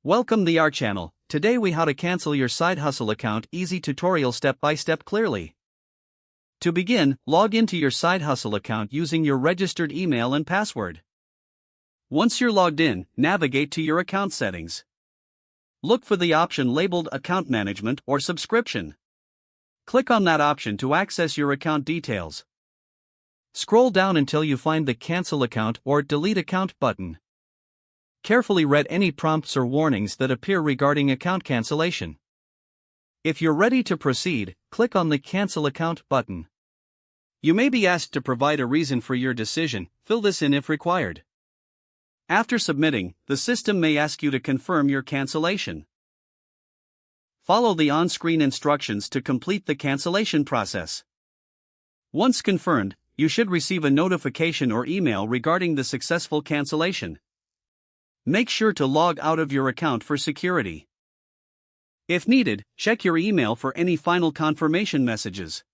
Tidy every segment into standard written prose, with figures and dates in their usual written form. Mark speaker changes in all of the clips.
Speaker 1: Welcome to our channel. Today we how to cancel your side hustle account, easy tutorial step by step clearly. To begin, log into your side hustle account using your registered email and password. Once you're logged in, navigate to your account settings. Look for the option labeled Account Management or Subscription. Click on that option to access your account details. Scroll down until you find the Cancel Account or Delete Account button. Carefully read any prompts or warnings that appear regarding account cancellation. If you're ready to proceed, click on the Cancel Account button. You may be asked to provide a reason for your decision. Fill this in if required. After submitting, the system may ask you to confirm your cancellation. Follow the on-screen instructions to complete the cancellation process. Once confirmed, you should receive a notification or email regarding the successful cancellation. Make sure to log out of your account for security. If needed, check your email for any final confirmation messages.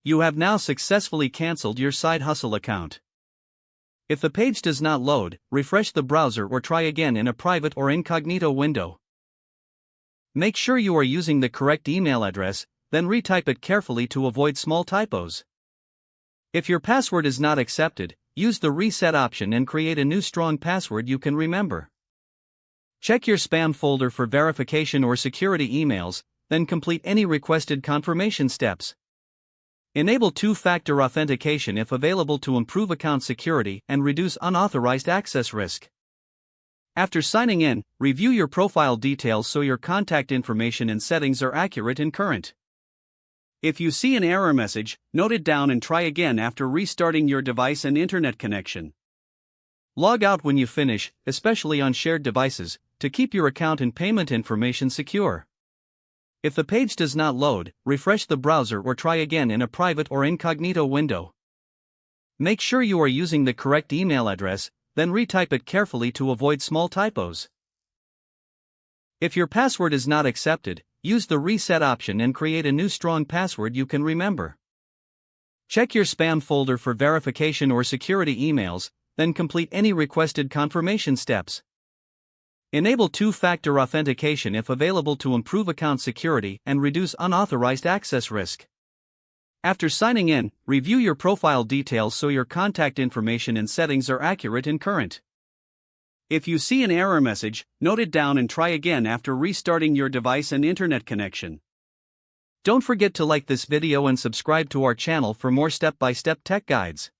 Speaker 1: You have now successfully canceled your side hustle account. If the page does not load, refresh the browser or try again in a private or incognito window. Make sure you are using the correct email address, then retype it carefully to avoid small typos. If your password is not accepted, use the reset option and create a new strong password you can remember. Check your spam folder for verification or security emails, then complete any requested confirmation steps. Enable two-factor authentication if available to improve account security and reduce unauthorized access risk. After signing in, review your profile details so your contact information and settings are accurate and current. If you see an error message, note it down and try again after restarting your device and internet connection. Log out when you finish, especially on shared devices, to keep your account and payment information secure. If the page does not load, refresh the browser or try again in a private or incognito window. Make sure you are using the correct email address, then retype it carefully to avoid small typos. If your password is not accepted, use the reset option and create a new strong password you can remember. Check your spam folder for verification or security emails, then complete any requested confirmation steps. Enable two-factor authentication if available to improve account security and reduce unauthorized access risk. After signing in, review your profile details so your contact information and settings are accurate and current. If you see an error message, note it down and try again after restarting your device and internet connection. Don't forget to like this video and subscribe to our channel for more step-by-step tech guides.